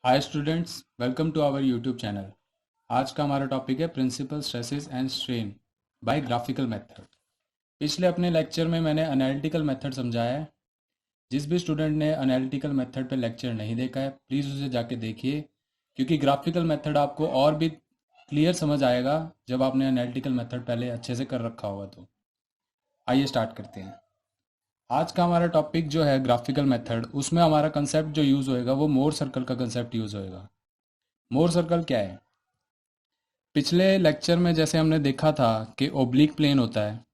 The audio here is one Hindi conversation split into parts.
Hi students, welcome to our YouTube channel. आज का हमारा टॉपिक है principal stresses and strain by graphical method. पिछले अपने लेक्चर में मैंने एनालिटिकल मेथड समझाया है। जिस भी स्टूडेंट ने एनालिटिकल मेथड पे लेक्चर नहीं देखा है, प्लीज़ उसे जाके देखिए, क्योंकि ग्राफिकल मेथड आपको और भी क्लियर समझ आएगा जब आपने एनालिटिकल मेथड पहले अच्छे से कर रखा होगा। तो आइए स्टार्ट करते हैं। आज का हमारा टॉपिक जो है ग्राफिकल मेथड, उसमें हमारा कंसेप्ट जो यूज़ होएगा वो मोर सर्कल का कंसेप्ट यूज़ होएगा। मोर सर्कल क्या है? पिछले लेक्चर में जैसे हमने देखा था कि ओब्लिक प्लेन होता है,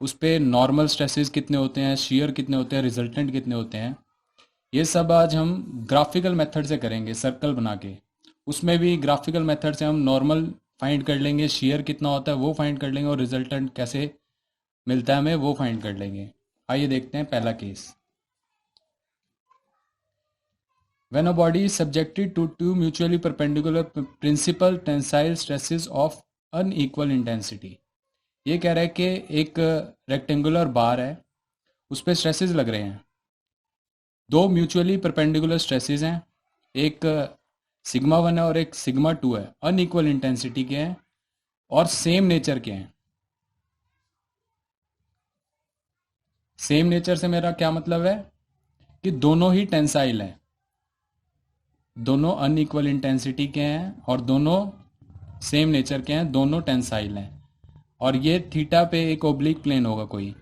उस पे नॉर्मल स्ट्रेसेस कितने होते हैं, शियर कितने होते हैं, रिजल्टेंट कितने होते हैं, ये सब आज हम ग्राफिकल मेथड से करेंगे, सर्कल बना के। उसमें भी ग्राफिकल मेथड से हम नॉर्मल फाइंड कर लेंगे, शियर कितना होता है वो फाइंड कर लेंगे, और रिजल्टेंट कैसे मिलता है हमें वो फाइंड कर लेंगे। आइए देखते हैं पहला case. When a body is subjected to two mutually perpendicular principal tensile stresses of unequal intensity, ये कह रहा है कि एक रेक्टेंगुलर बार है, उस पर स्ट्रेसेस लग रहे हैं। दो म्यूचुअली परपेंडिकुलर स्ट्रेसेस हैं, एक सिग्मा वन है और एक सिग्मा टू है, अनइक्वल इंटेंसिटी के हैं और सेम नेचर के हैं। सेम नेचर से मेरा क्या मतलब है कि दोनों ही टेंसाइल हैं, दोनों अनइक्वल इंटेंसिटी के हैं और दोनों सेम नेचर के हैं, दोनों टेंसाइल हैं। और ये थीटा पे एक ओब्लिक प्लेन होगा कोई,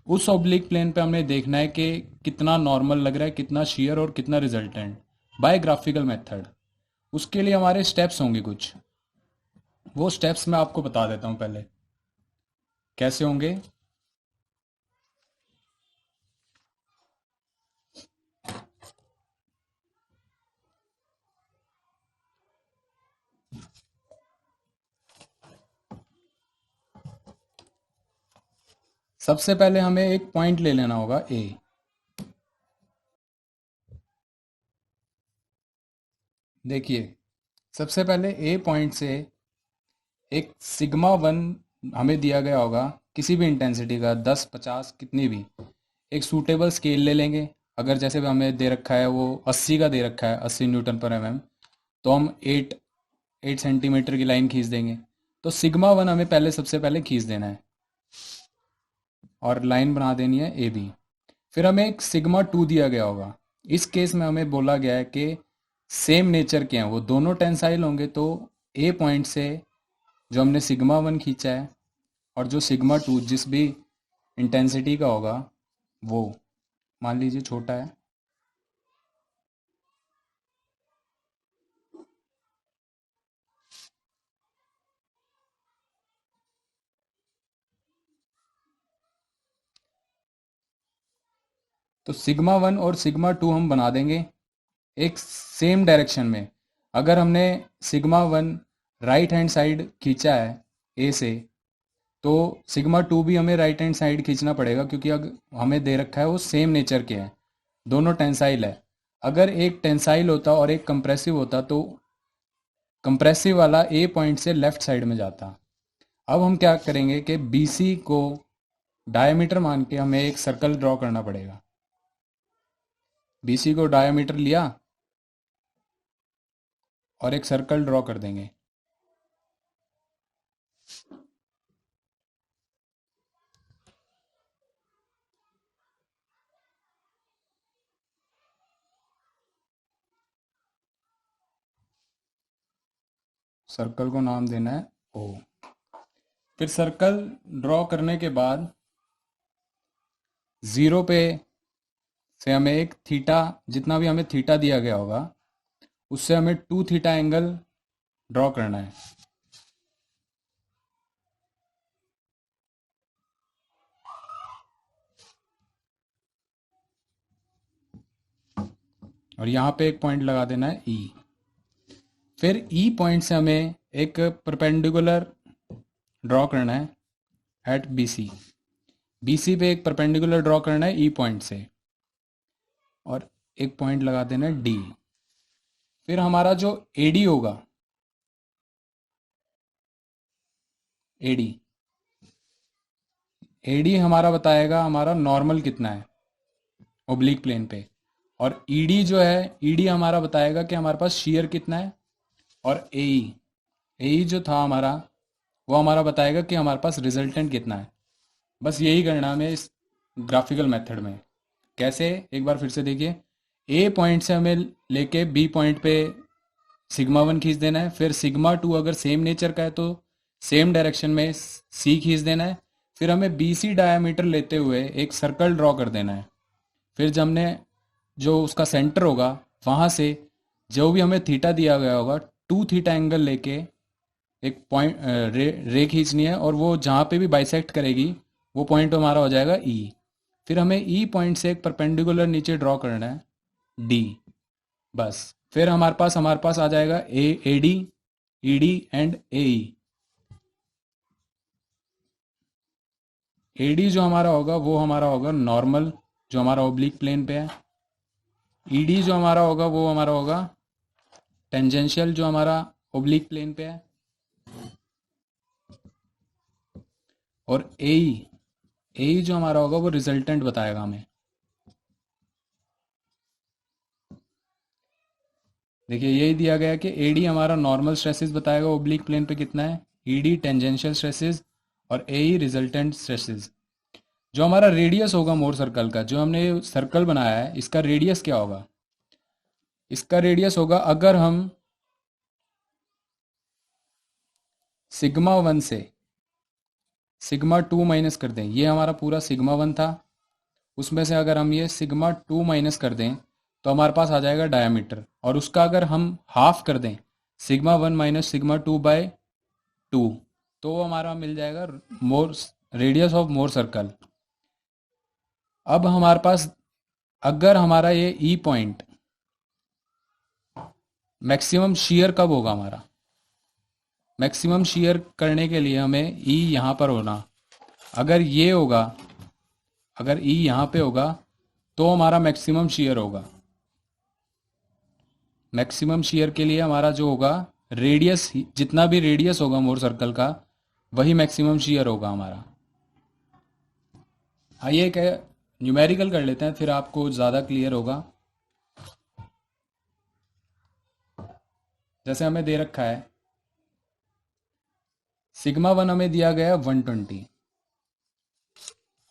उस ओब्लिक प्लेन पे हमने देखना है कि कितना नॉर्मल लग रहा है, कितना शियर और कितना रिजल्टेंट, बाय ग्राफिकल मेथड। उसके लिए हमारे स्टेप्स होंगे कुछ, वो स्टेप्स मैं आपको बता देता हूँ पहले कैसे होंगे। सबसे पहले हमें एक पॉइंट ले लेना होगा ए। देखिए, सबसे पहले ए पॉइंट से एक सिग्मा वन हमें दिया गया होगा, किसी भी इंटेंसिटी का, 10 50 कितनी भी, एक सूटेबल स्केल ले लेंगे। अगर जैसे हमें दे रखा है वो 80 का दे रखा है, 80 न्यूटन पर एमएम, तो हम 8 सेंटीमीटर की लाइन खींच देंगे। तो सिग्मा वन हमें पहले सबसे पहले खींच देना है और लाइन बना देनी है ए बी। फिर हमें एक सिग्मा टू दिया गया होगा। इस केस में हमें बोला गया है कि सेम नेचर के हैं, वो दोनों टेंसाइल होंगे। तो ए पॉइंट से जो हमने सिग्मा वन खींचा है और जो सिग्मा टू जिस भी इंटेंसिटी का होगा, वो मान लीजिए छोटा है, तो सिग्मा वन और सिग्मा टू हम बना देंगे एक सेम डायरेक्शन में। अगर हमने sigma one right hand side खींचा है ए से, तो सिग्मा टू भी हमें राइट हैंड साइड खींचना पड़ेगा, क्योंकि अगर हमें दे रखा है वो सेम नेचर के हैं, दोनों टेंसाइल है। अगर एक टेंसाइल होता और एक कंप्रेसिव होता, तो कंप्रेसिव वाला ए पॉइंट से लेफ्ट साइड में जाता। अब हम क्या करेंगे कि बी सी को डायमीटर मान के हमें एक सर्कल ड्रॉ करना पड़ेगा। बी सी को डायमीटर लिया और एक सर्कल ड्रॉ कर देंगे। सर्कल को नाम देना है ओ। फिर सर्कल ड्रॉ करने के बाद ज़ीरो पे से हमें एक थीटा, जितना भी हमें थीटा दिया गया होगा, उससे हमें 2 थीटा एंगल ड्रॉ करना है। और यहाँ पे एक पॉइंट लगा देना है ई। फिर ई पॉइंट से हमें एक परपेंडिकुलर ड्रॉ करना है at B C. B C पे एक परपेंडिकुलर ड्रॉ करना है ई पॉइंट से, और एक पॉइंट लगा देना है डी। फिर हमारा जो ए डी होगा, ए डी, ए डी हमारा बताएगा हमारा नॉर्मल कितना है ओब्लिक प्लेन पे। और ईडी जो है, ईडी हमारा बताएगा कि हमारे पास शेयर कितना है, और एई, एई जो था हमारा, वो हमारा बताएगा कि हमारे पास रिजल्टेंट कितना है। बस यही करना है हमें इस ग्राफिकल मेथड में। कैसे, एक बार फिर से देखिए। ए पॉइंट से हमें लेके बी पॉइंट पे सिग्मा वन खींच देना है, फिर सिग्मा टू अगर सेम नेचर का है तो सेम डायरेक्शन में सी खींच देना है, फिर हमें बी सी डायामीटर लेते हुए एक सर्कल ड्रॉ कर देना है। फिर जब हमने जो उसका सेंटर होगा वहाँ से जो भी हमें थीटा दिया गया होगा, टू थीटा एंगल लेके एक पॉइंट रे खींचनी है, और वो जहाँ पे भी बाइसेक्ट करेगी वो पॉइंट हमारा हो जाएगा ई। फिर हमें ई पॉइंट से एक परपेंडिकुलर नीचे ड्रॉ करना है, डी। बस फिर हमारे पास आ जाएगा A D, E D and A E. A D जो हमारा होगा वो हमारा होगा नॉर्मल, जो हमारा ओब्लिक प्लेन पे है। ई डी जो हमारा होगा वो हमारा होगा टेंजेंशियल, जो हमारा ओब्लिक प्लेन पे है। और ए जो हमारा होगा वो रिजल्टेंट बताएगा हमें। देखिए यही दिया गया है कि ए डी हमारा नॉर्मल स्ट्रेसेस बताएगा ओब्लिक प्लेन पे कितना है, ई डी टेंजेंशियल स्ट्रेसेस, और ए ई रिजल्टेंट स्ट्रेसेस। जो हमारा रेडियस होगा मोर सर्कल का, जो हमने सर्कल बनाया है, इसका रेडियस क्या होगा? इसका रेडियस होगा, अगर हम सिग्मा वन से सिग्मा टू माइनस कर दें, ये हमारा पूरा सिग्मा वन था, उसमें से अगर हम ये सिग्मा टू माइनस कर दें तो हमारे पास आ जाएगा डायमीटर, और उसका अगर हम हाफ कर दें, sigma one minus sigma two by two, तो वो हमारा मिल जाएगा मोर रेडियस ऑफ मोर सर्कल। अब हमारे पास अगर हमारा ये ई पॉइंट मैक्सिमम शेयर कब होगा हमारा, मैक्सिमम शेयर करने के लिए हमें ई यहाँ पर होना, अगर ये होगा, अगर ई यहाँ पे होगा तो हमारा मैक्सिमम शेयर होगा। मैक्सिमम शेयर के लिए हमारा जो होगा रेडियस, जितना भी रेडियस होगा मोर सर्कल का, वही मैक्सिमम शेयर होगा हमारा। आइए एक न्यूमेरिकल कर लेते हैं, फिर आपको ज़्यादा क्लियर होगा। जैसे हमें दे रखा है सिग्मा वन हमें दिया गया है 120,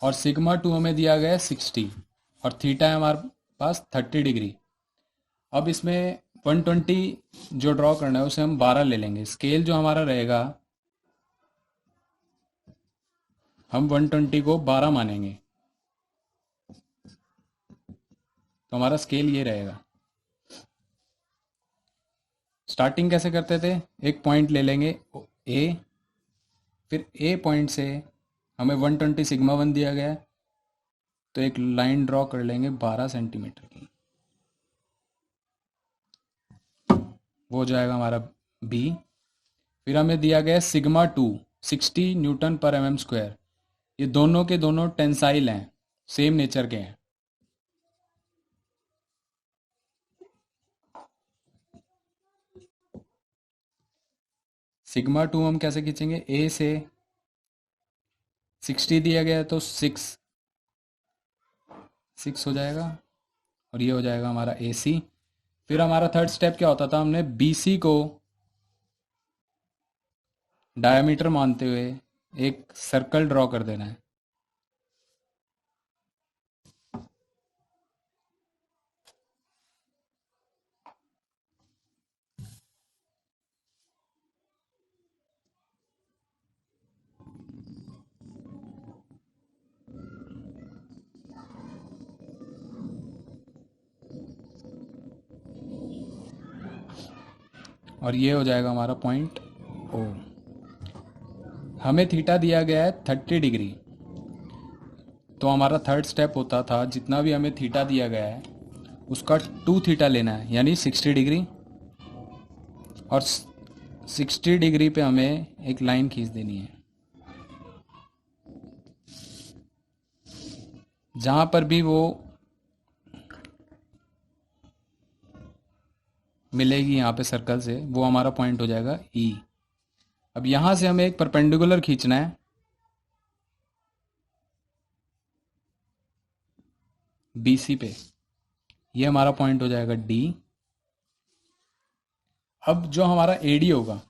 और सिग्मा टू हमें दिया गया है 60, और थीटा है हमारे पास 30 डिग्री। अब इसमें 120 जो ड्रॉ करना है उसे हम 12 ले लेंगे। स्केल जो हमारा रहेगा, हम 120 को 12 मानेंगे, तो हमारा स्केल ये रहेगा। स्टार्टिंग कैसे करते थे, एक पॉइंट ले लेंगे ए, फिर ए पॉइंट से हमें 120 सिग्मा वन दिया गया है, तो एक लाइन ड्रॉ कर लेंगे 12 सेंटीमीटर की, वो हो जाएगा हमारा बी। फिर हमें दिया गया है सिग्मा टू 60 न्यूटन पर एम एम स्क्वायर। ये दोनों के दोनों टेंसाइल हैं, सेम नेचर के हैं। सिग्मा टू हम कैसे खींचेंगे, ए से 60 दिया गया है तो 6 हो जाएगा, और ये हो जाएगा हमारा ए सी। फिर हमारा थर्ड स्टेप क्या होता था, हमने बी सी को डायमीटर मानते हुए एक सर्कल ड्रॉ कर देना है। और ये हो जाएगा हमारा पॉइंट ओ। हमें थीटा दिया गया है 30 डिग्री, तो हमारा थर्ड स्टेप होता था, जितना भी हमें थीटा दिया गया है उसका 2 थीटा लेना है, यानी 60 डिग्री, और 60 डिग्री पे हमें एक लाइन खींच देनी है। जहाँ पर भी वो मिलेगी यहाँ पे सर्कल से, वो हमारा पॉइंट हो जाएगा ई। अब यहाँ से हमें एक परपेंडिकुलर खींचना है बी सी पे, ये हमारा पॉइंट हो जाएगा डी। अब जो हमारा एडी होगा,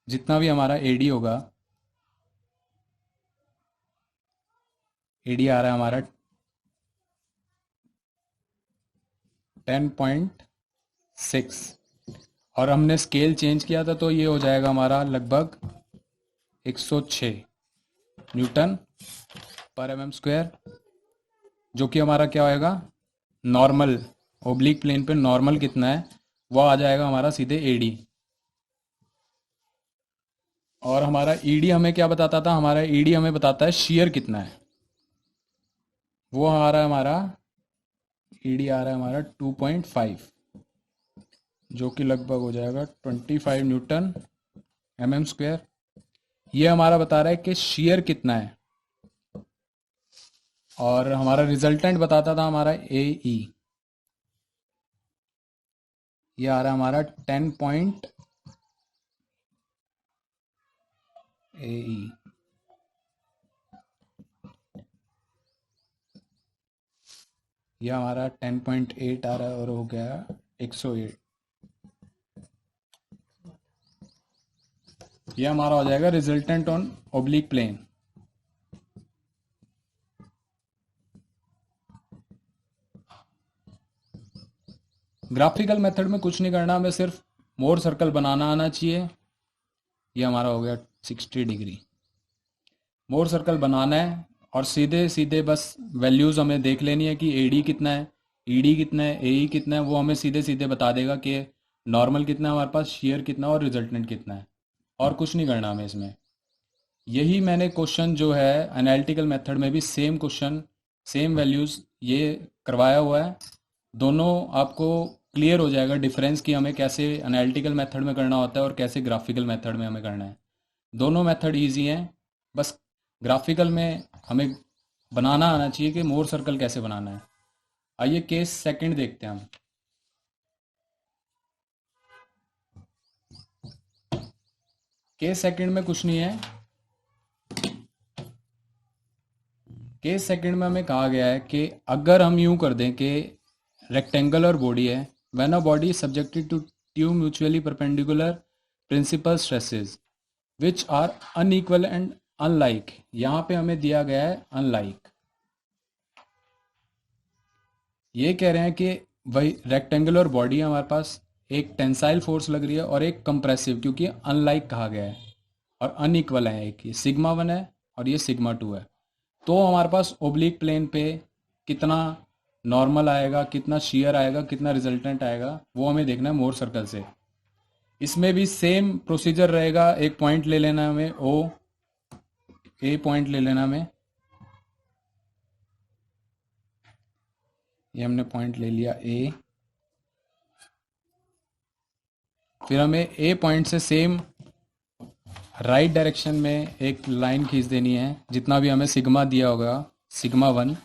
जितना भी हमारा एडी होगा, एडी आ रहा है हमारा 10.6, और हमने स्केल चेंज किया था तो ये हो जाएगा हमारा लगभग 106 न्यूटन पर एम एम स्क्वायर, जो कि हमारा क्या होएगा, नॉर्मल ओब्लिक प्लेन पे नॉर्मल कितना है वो आ जाएगा हमारा सीधे एडी। और हमारा ईडी हमें क्या बताता था, हमारा ईडी हमें बताता है शेयर कितना है, वो आ रहा है हमारा ईडी आ रहा है हमारा 2.5, जो कि लगभग हो जाएगा 25 न्यूटन एम एम स्क्वायर। ये हमारा बता रहा है कि शेयर कितना है, और हमारा रिजल्टेंट बताता था हमारा ए ई, ये आ रहा है हमारा 10 पॉइंट ए ई। ये हमारा 10.8 आ रहा है और हो गया 108। ये हमारा हो जाएगा resultant on oblique plane. Graphical method में कुछ नहीं करना, हमें सिर्फ मोर सर्कल बनाना आना चाहिए। ये हमारा हो गया 60 डिग्री। मोर सर्कल बनाना है और सीधे सीधे बस वैल्यूज़ हमें देख लेनी है कि एडी कितना है, ईडी कितना है, एई कितना है, वो हमें सीधे सीधे बता देगा कि नॉर्मल कितना है हमारे पास, शेयर कितना है और रिजल्टेंट कितना है, और कुछ नहीं करना हमें इसमें। यही मैंने क्वेश्चन जो है एनालिटिकल मेथड में भी सेम क्वेश्चन, सेम वैल्यूज़ ये करवाया हुआ है। दोनों आपको क्लियर हो जाएगा डिफरेंस कि हमें कैसे एनालिटिकल मेथड में करना होता है और कैसे ग्राफिकल मेथड में हमें करना है। दोनों मेथड इजी हैं, बस ग्राफिकल में हमें बनाना आना चाहिए कि मोर सर्कल कैसे बनाना है। आइए केस सेकंड देखते हैं हम। केस सेकंड में कुछ नहीं है। केस सेकंड में हमें कहा गया है कि अगर हम यूं कर दें कि रेक्टेंगुलर बॉडी है, when a body is subjected to two mutually perpendicular principal stresses which are unequal and unlike. यहाँ पे हमें दिया गया है अनलाइक। ये कह रहे हैं कि वही रेक्टेंगुलर बॉडी है हमारे पास, एक टेंसाइल फोर्स लग रही है और एक कंप्रेसिव, क्योंकि अनलाइक कहा गया है और अनइक्वल है। एक ये सिग्मा 1 है और ये सिग्मा 2 है। तो हमारे पास ओब्लिक प्लेन पे कितना नॉर्मल आएगा, कितना शेयर आएगा, कितना रिजल्टेंट आएगा, वो हमें देखना है मोर सर्कल से। इसमें भी सेम प्रोसीजर रहेगा। एक पॉइंट ले लेना है हमें ओ, ए पॉइंट ले लेना हमें। ये हमने पॉइंट ले लिया ए। फिर हमें ए पॉइंट से सेम राइट डायरेक्शन में एक लाइन खींच देनी है, जितना भी हमें सिग्मा दिया होगा, सिग्मा 1।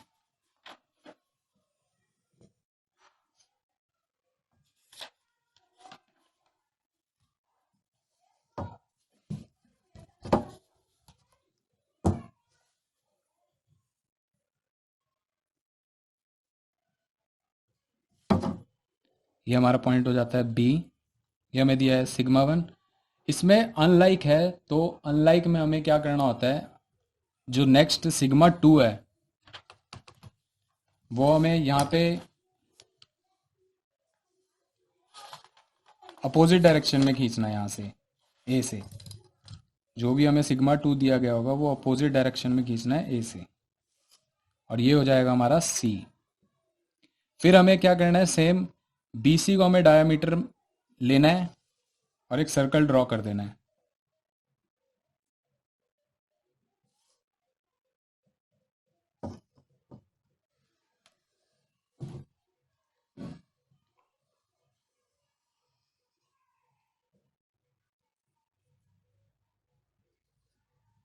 ये हमारा पॉइंट हो जाता है बी। ये हमें दिया है सिग्मा 1। इसमें अनलाइक है, तो अनलाइक में हमें क्या करना होता है, जो नेक्स्ट सिग्मा 2 है वो हमें यहाँ पे अपोजिट डायरेक्शन में खींचना है। यहाँ से ए से जो भी हमें सिग्मा 2 दिया गया होगा वो अपोजिट डायरेक्शन में खींचना है ए से, और ये हो जाएगा हमारा सी। फिर हमें क्या करना है, सेम बीसी को हमें डायामीटर लेना है और एक सर्कल ड्रॉ कर देना है।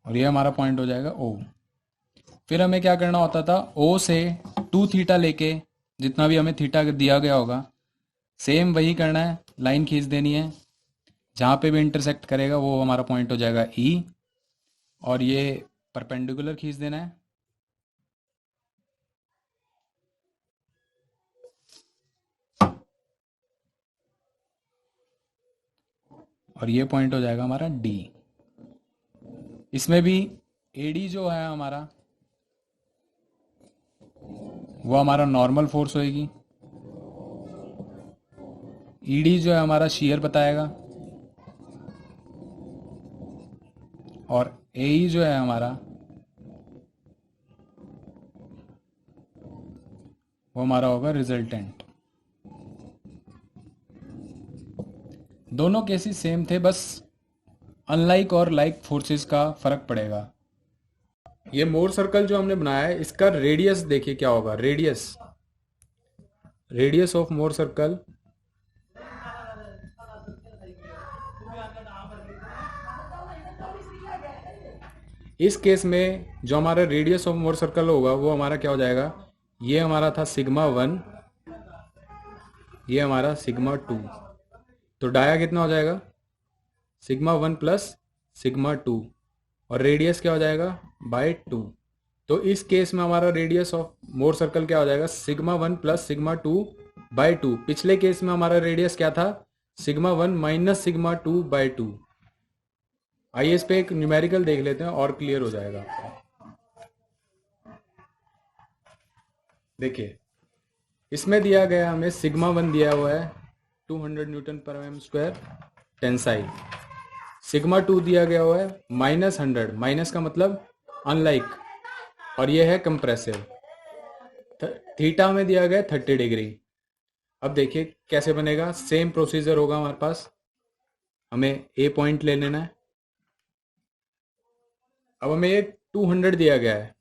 और ये हमारा पॉइंट हो जाएगा ओ। फिर हमें क्या करना होता था, ओ से 2 थीटा लेके, जितना भी हमें थीटा दिया गया होगा सेम वही करना है, लाइन खींच देनी है। जहाँ पे भी इंटरसेक्ट करेगा वो हमारा पॉइंट हो जाएगा ई, और ये परपेंडिकुलर खींच देना है। और ये पॉइंट हो जाएगा हमारा डी। इसमें भी एडी जो है हमारा वो हमारा नॉर्मल फोर्स होएगी, ईडी जो है हमारा शियर बताएगा, और एई जो है हमारा वो हमारा होगा रिजल्टेंट। दोनों केसेस सेम थे, बस अनलाइक और लाइक फोर्सेस का फर्क पड़ेगा। ये मोर सर्कल जो हमने बनाया है इसका रेडियस देखिए क्या होगा। रेडियस ऑफ मोर सर्कल इस केस में जो हमारा रेडियस ऑफ मोर सर्कल होगा वो हमारा क्या हो जाएगा, ये हमारा था सिग्मा 1, ये हमारा सिग्मा 2, तो डाया कितना हो जाएगा, सिग्मा 1 प्लस सिग्मा 2, और रेडियस क्या हो जाएगा बाय 2। तो इस केस में हमारा रेडियस ऑफ मोर सर्कल क्या हो जाएगा, सिग्मा 1 प्लस सिग्मा 2 बाय 2। पिछले केस में हमारा रेडियस क्या था, सिग्मा 1 माइनस सिग्मा 2 बाय 2। आइए इस पे एक न्यूमेरिकल देख लेते हैं और क्लियर हो जाएगा आपको। देखिए इसमें दिया गया हमें सिग्मा 1 दिया हुआ है 200 न्यूटन पर एम स्क्वायर टेंसाइल, सिग्मा 2 दिया गया हुआ है -100, माइनस का मतलब अनलाइक, और ये है कंप्रेसिव। थीटा में दिया गया 30 डिग्री। अब देखिए कैसे बनेगा, सेम प्रोसीजर होगा हमारे पास। हमें ए पॉइंट ले लेना है। अब हमें ये 200 दिया गया है,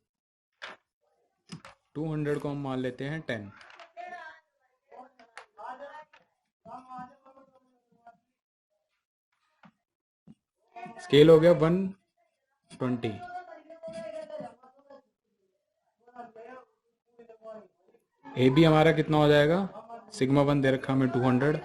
200 को हम मान लेते हैं 10। स्केल हो गया 120। ए बी हमारा कितना हो जाएगा, सिग्मा 1 दे रखा हमें 200,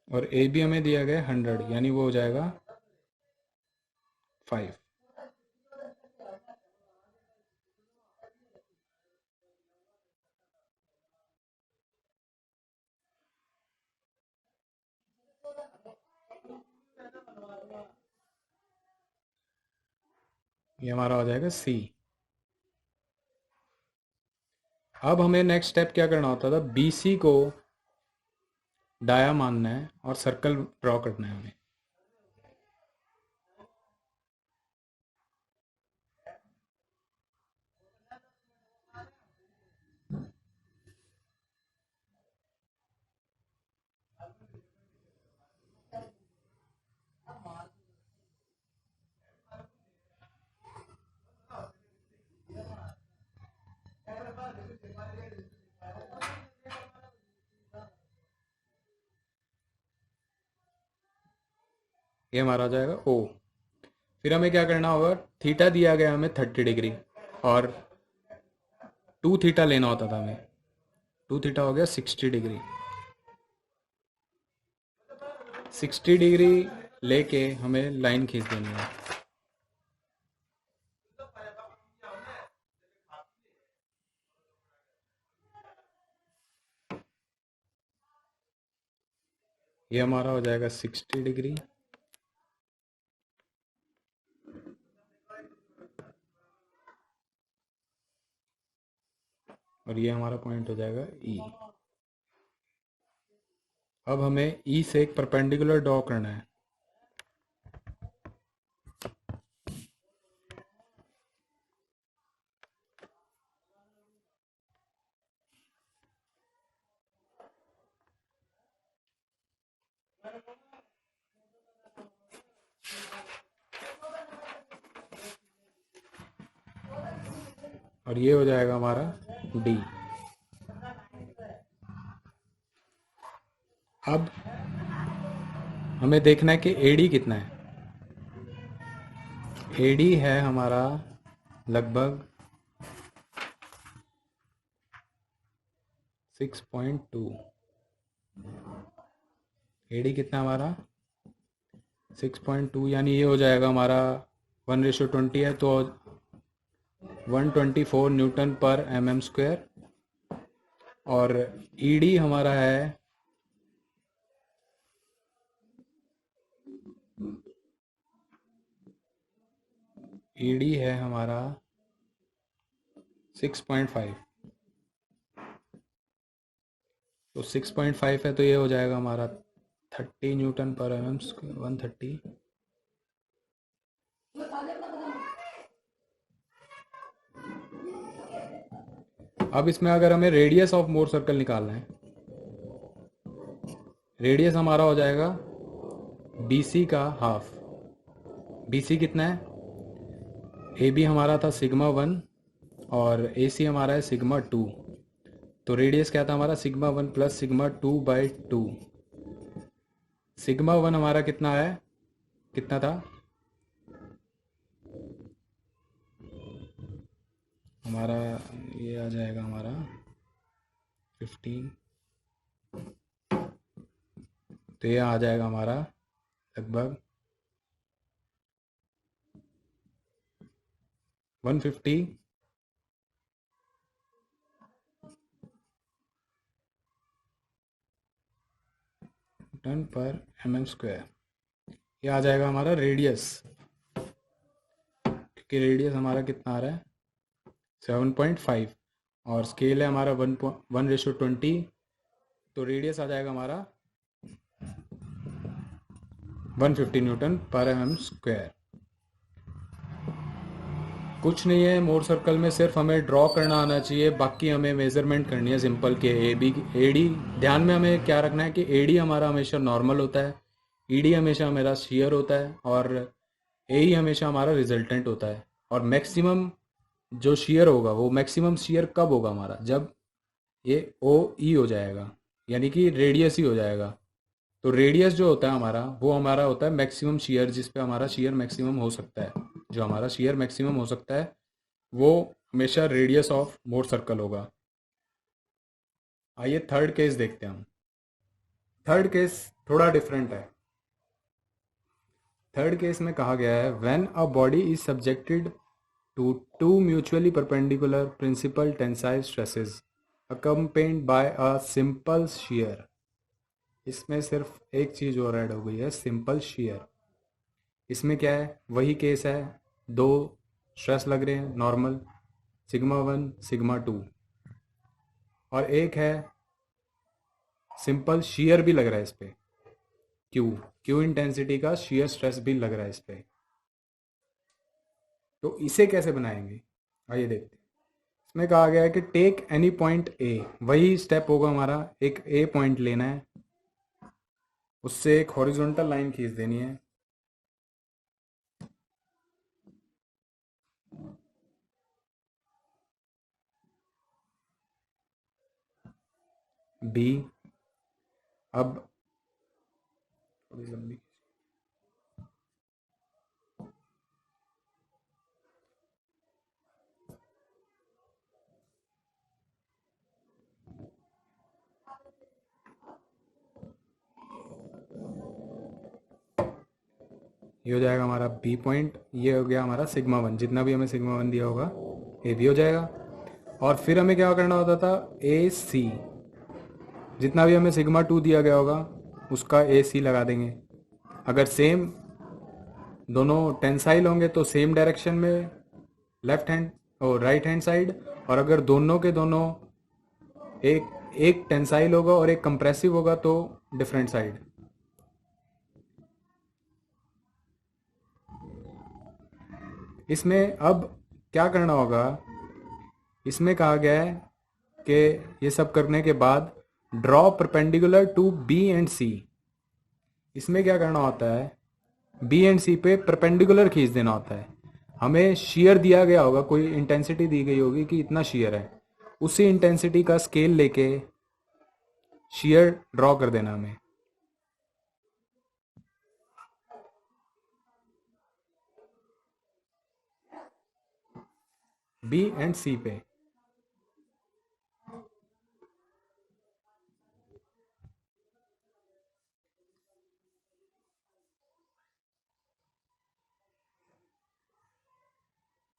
और ए बी हमें दिया गया 100, यानी वो हो जाएगा 5। ये हमारा हो जाएगा सी। अब हमें नेक्स्ट स्टेप क्या करना होता था, बी सी को डाया मानना है और सर्कल ड्रॉ करना है हमें। ये हमारा हो जाएगा ओ। फिर हमें क्या करना होगा, थीटा दिया गया हमें 30 डिग्री और 2 थीटा लेना होता था हमें। 2 थीटा हो गया 60 डिग्री। 60 डिग्री लेके हमें लाइन खींच देनी है। ये हमारा हो जाएगा 60 डिग्री, और ये हमारा पॉइंट हो जाएगा ई। अब हमें ई से एक परपेंडिकुलर ड्रॉ करना है। और ये हो जाएगा हमारा डी। अब हमें देखना है कि एडी कितना है। एडी है हमारा लगभग 6.2। एडी कितना हमारा 6.2 यानी ये हो जाएगा हमारा 1:20 है, तो 124 न्यूटन पर mm स्क्वायर। और ईडी हमारा है, ईडी है हमारा 6.5। तो 6.5 है, तो ये हो जाएगा हमारा 30 न्यूटन पर mm स्क्वायर, 130। अब इसमें अगर हमें रेडियस ऑफ मोर सर्कल निकालना है, रेडियस हमारा हो जाएगा BC का हाफ। BC कितना है? AB हमारा था σ1 और AC हमारा है σ2। तो रेडियस क्या था हमारा? σ1 प्लस σ2/2। σ1 हमारा कितना है, कितना था हमारा? ये आ जाएगा हमारा 15। तो ये आ जाएगा हमारा लगभग 150 न्यूटन पर mm स्क्वायर। ये आ जाएगा हमारा रेडियस, क्योंकि रेडियस हमारा कितना आ रहा है 7.5 और स्केल है हमारा 1:20। तो रेडियस आ जाएगा हमारा 150 न्यूटन पर mm स्क्वायर। कुछ नहीं है, मोर सर्कल में सिर्फ हमें ड्रॉ करना आना चाहिए, बाकी हमें मेजरमेंट करनी है सिंपल के एडी। ध्यान में हमें क्या रखना है कि एडी हमारा हमेशा नॉर्मल होता है, ईडी हमेशा हमारा शेयर होता है, और एई हमेशा हमारा रिजल्टेंट होता है। और मैक्सिमम जो शेयर होगा, वो मैक्सिमम शेयर कब होगा हमारा? जब ये ओ ई हो जाएगा, यानी कि रेडियस ही हो जाएगा। तो रेडियस जो होता है हमारा, वो हमारा होता है मैक्सिमम शेयर, जिस पे हमारा शेयर मैक्सिमम हो सकता है। जो हमारा शेयर मैक्सिमम हो सकता है वो हमेशा रेडियस ऑफ मोर सर्कल होगा। आइए थर्ड केस देखते हैं हम। थर्ड केस थोड़ा डिफरेंट है। थर्ड केस में कहा गया है when a body is subjected to two mutually perpendicular principal tensile stresses accompanied by a simple shear। इसमें सिर्फ एक चीज और ऐड हो गई है, सिंपल shear। इसमें क्या है, वही केस है, दो स्ट्रेस लग रहे हैं नॉर्मल, σ1 σ2, और एक है सिंपल shear भी लग रहा है इस पे, क्यू इंटेंसिटी का shear स्ट्रेस भी लग रहा है इस पे। तो इसे कैसे बनाएंगे, आइए देखते हैं। इसमें कहा गया है कि टेक एनी पॉइंट ए, वही स्टेप होगा हमारा, एक ए पॉइंट लेना है, उससे एक हॉरिजॉन्टल लाइन खींच देनी है, बी। अब थोड़ी लंबी, ये हो जाएगा हमारा बी पॉइंट, ये हो गया हमारा σ1, जितना भी हमें σ1 दिया होगा ए भी हो जाएगा। और फिर हमें क्या करना होता था, ए सी, जितना भी हमें σ2 दिया गया होगा उसका ए सी लगा देंगे। अगर सेम दोनों टेंसाइल होंगे तो सेम डायरेक्शन में, लेफ्ट हैंड और राइट हैंड साइड। और अगर दोनों के दोनों एक एक टेंसाइल होगा और एक कंप्रेसिव होगा तो डिफरेंट साइड। इसमें अब क्या करना होगा, इसमें कहा गया है कि ये सब करने के बाद draw perpendicular to B and C. इसमें क्या करना होता है, बी एंड सी पे परपेंडिकुलर खींच देना होता है। हमें शेयर दिया गया होगा, कोई इंटेंसिटी दी गई होगी कि इतना शेयर है, उसी इंटेंसिटी का स्केल लेके शेयर ड्रॉ कर देना हमें। बी एंड सी पे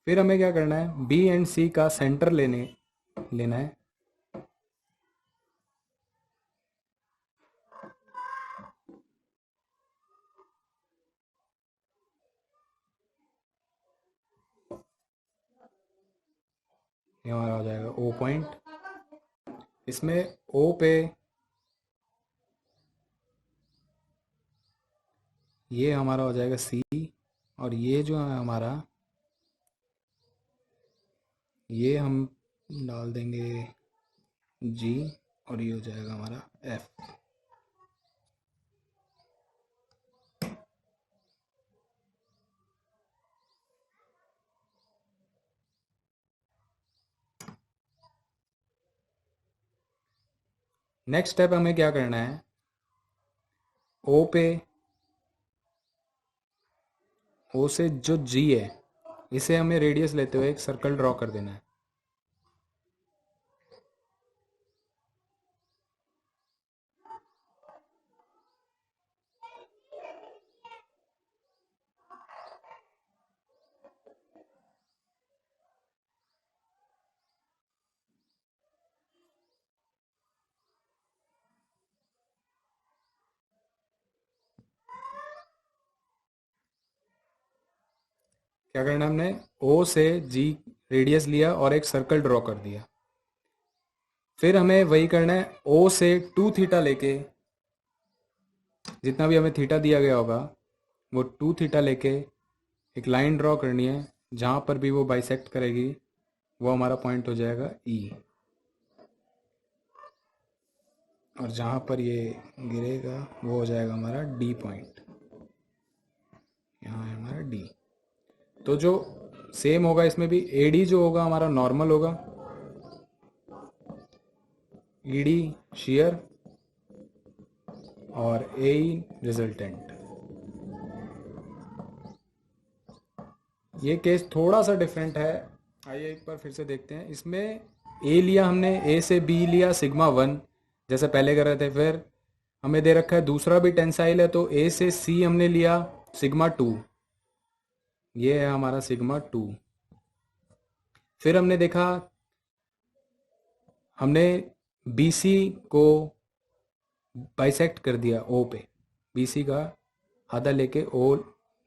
फिर हमें क्या करना है, बी एंड सी का सेंटर लेना है। ये हमारा हो जाएगा ओ पॉइंट। इसमें ओ पे ये हमारा हो जाएगा सी, और ये जो है हमारा, ये हम डाल देंगे जी, और ये हो जाएगा हमारा एफ। नेक्स्ट स्टेप हमें क्या करना है, ओ पे, ओ से जो जी है इसे हमें रेडियस लेते हुए एक सर्कल ड्रॉ कर देना है। क्या करना है, हमने ओ से जी रेडियस लिया और एक सर्कल ड्रॉ कर दिया। फिर हमें वही करना है, ओ से 2 थीटा लेके, जितना भी हमें थीटा दिया गया होगा वो 2 थीटा लेके एक लाइन ड्रॉ करनी है। जहाँ पर भी वो बाइसेक्ट करेगी वो हमारा पॉइंट हो जाएगा ई, और जहाँ पर ये गिरेगा वो हो जाएगा हमारा डी पॉइंट। यहाँ है हमारा डी। तो जो सेम होगा इसमें भी, ए डी जो होगा हमारा नॉर्मल होगा, ई डी शेयर, और ए ई रिजल्टेंट। ये केस थोड़ा सा डिफरेंट है, आइए एक बार फिर से देखते हैं। इसमें ए लिया हमने, ए से बी लिया सिग्मा 1 जैसे पहले कर रहे थे। फिर हमें दे रखा है दूसरा भी टेंसाइल है, तो ए से सी हमने लिया सिग्मा 2, ये है हमारा सिग्मा 2। फिर हमने देखा, हमने बी सी को बाइसेक्ट कर दिया ओ पे, बी सी का आधा लेके ओ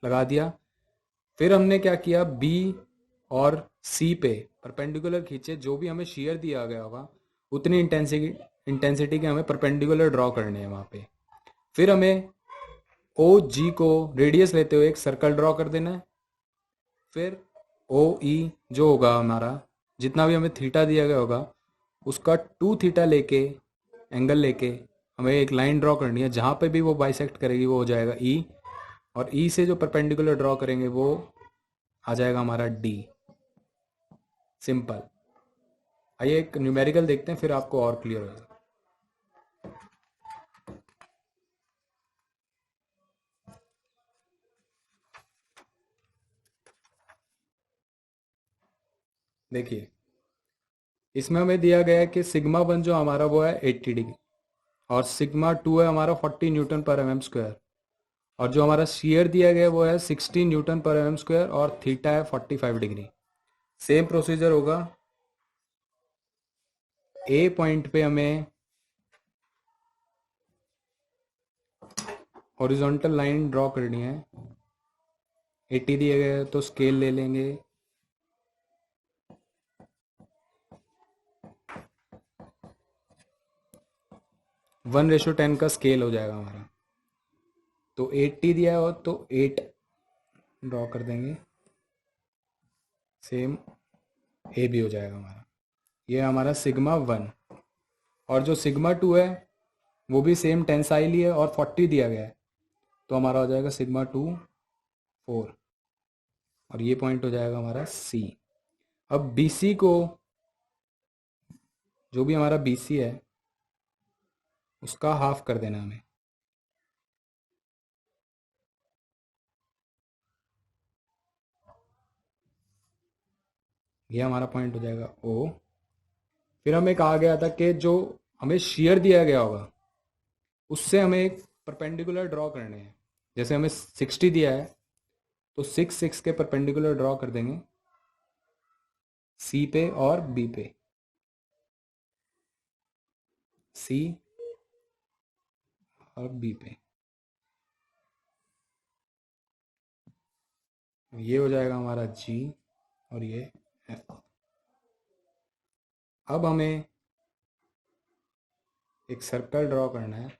लगा दिया। फिर हमने क्या किया, बी और सी पे परपेंडिकुलर खींचे, जो भी हमें शेयर दिया गया होगा उतनी इंटेंसिटी के हमें परपेंडिकुलर ड्रॉ करने हैं वहाँ पे। फिर हमें ओ जी को रेडियस लेते हुए एक सर्कल ड्रॉ कर देना है। फिर ओ ई जो होगा हमारा, जितना भी हमें थीटा दिया गया होगा उसका 2 थीटा लेके, एंगल लेके हमें एक लाइन ड्रॉ करनी है। जहाँ पे भी वो बाइसेक्ट करेगी वो हो जाएगा ई, और ई से जो परपेंडिकुलर ड्रॉ करेंगे वो आ जाएगा हमारा डी। सिंपल। आइए एक न्यूमेरिकल देखते हैं, फिर आपको और क्लियर होगा। देखिए, इसमें हमें दिया गया है कि सिग्मा 1 जो हमारा वो है 80 डिग्री, और सिग्मा 2 है हमारा 40 न्यूटन पर एम एम स्क्वायर, और जो हमारा शेयर दिया गया है वो है 60 न्यूटन पर एम एम स्क्वायर, और थीटा है 45 डिग्री। सेम प्रोसीजर होगा, ए पॉइंट पे हमें हॉरिजॉन्टल लाइन ड्रॉ करनी है। 80 दिया गया है तो स्केल ले लेंगे, 1:10 का स्केल हो जाएगा हमारा। तो 80 दिया हो तो 8 ड्रॉ कर देंगे, सेम ए भी हो जाएगा हमारा। ये हमारा सिग्मा 1, और जो सिग्मा 2 है वो भी सेम टेंसाइल ही है और 40 दिया गया है, तो हमारा हो जाएगा सिग्मा 2 4, और ये पॉइंट हो जाएगा हमारा सी। अब बी सी को, जो भी हमारा बी सी है उसका हाफ कर देना हमें। ये हमारा पॉइंट हो जाएगा ओ। फिर हमें कहा गया था कि जो हमें शेयर दिया गया होगा उससे हमें एक परपेंडिकुलर ड्रॉ करने हैं। जैसे हमें 60 दिया है तो 6 6 के परपेंडिकुलर ड्रॉ कर देंगे। सी पे और बी पे, सी और बी पे, ये हो जाएगा हमारा जी और ये एफ। अब हमें एक सर्कल ड्रॉ करना है,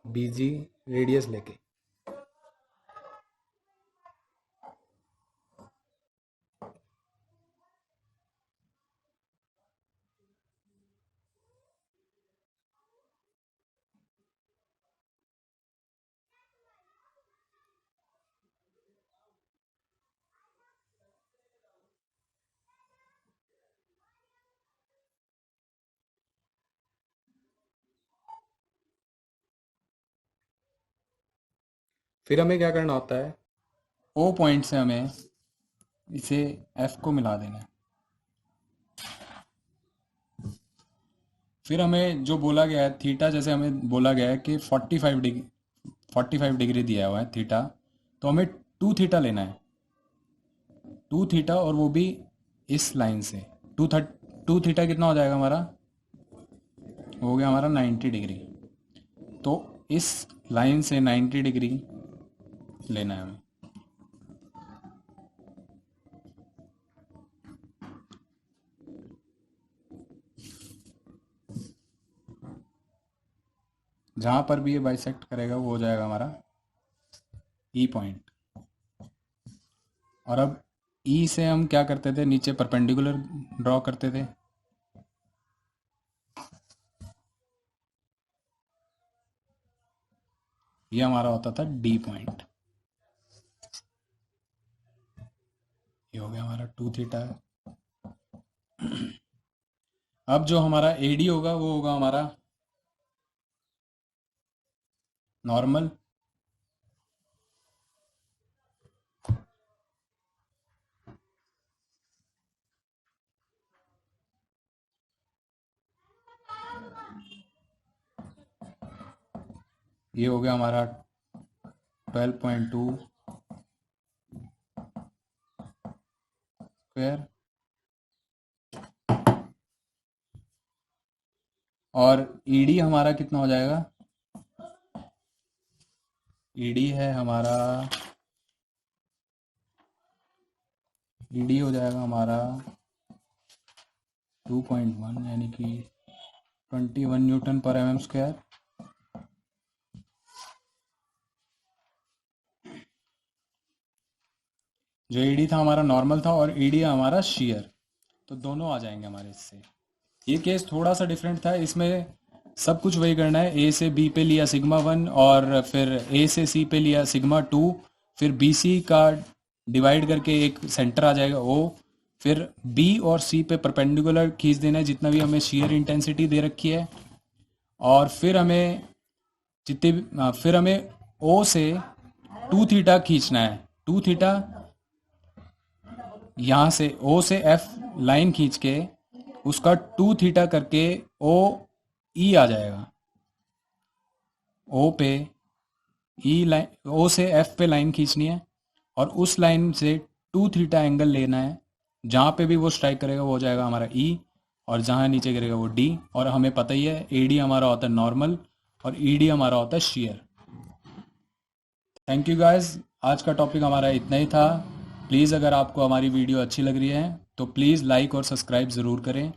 बीजी रेडियस लेके। फिर हमें क्या करना होता है, ओ पॉइंट से हमें इसे एफ को मिला देना है। फिर हमें जो बोला गया है थीटा, जैसे हमें बोला गया है कि 45 डिग्री दिया हुआ है थीटा, तो हमें 2 थीटा लेना है, 2 थीटा, और वो भी इस लाइन से। 2 थीटा कितना हो जाएगा हमारा, हो गया हमारा 90 डिग्री। तो इस लाइन से 90 डिग्री लेना है हमें। जहाँ पर भी ये बाइसेक्ट करेगा वो हो जाएगा हमारा ई पॉइंट। और अब ई से हम क्या करते थे, नीचे परपेंडिकुलर ड्रॉ करते थे। ये हमारा होता था डी पॉइंट। ये हो गया हमारा 2 थीटा। अब जो हमारा एडी होगा वो होगा हमारा नॉर्मल। ये हो गया हमारा 12.2 स्क्वायर। और ईडी हमारा कितना हो जाएगा, ईडी है हमारा, ईडी हो जाएगा हमारा 2.1, यानी कि 21 न्यूटन पर एम एम स्क्वायर। जो ईडी था हमारा नॉर्मल था और ईडी हमारा शेयर, तो दोनों आ जाएंगे हमारे इससे। ये केस थोड़ा सा डिफरेंट था, इसमें सब कुछ वही करना है। ए से बी पे लिया सिग्मा 1, और फिर ए से सी पे लिया सिग्मा 2, फिर बी सी का डिवाइड करके एक सेंटर आ जाएगा ओ, फिर बी और सी पे परपेंडिकुलर खींच देना है जितना भी हमें शेयर इंटेंसिटी दे रखी है। और फिर हमें फिर हमें ओ से 2 थीटा खींचना है। 2 थीटा यहाँ से ओ से एफ लाइन खींच के उसका 2 थीटा करके ओ ई आ जाएगा। ओ पे ई लाइन, ओ से एफ पे लाइन खींचनी है और उस लाइन से 2 थीटा एंगल लेना है। जहाँ पे भी वो स्ट्राइक करेगा वो हो जाएगा हमारा ई, और जहाँ नीचे गिरेगा वो डी। और हमें पता ही है एडी हमारा होता है नॉर्मल और ईडी हमारा होता है शेयर। थैंक यू गाइस, आज का टॉपिक हमारा इतना ही था। प्लीज़ अगर आपको हमारी वीडियो अच्छी लग रही है तो प्लीज़ लाइक और सब्सक्राइब ज़रूर करें।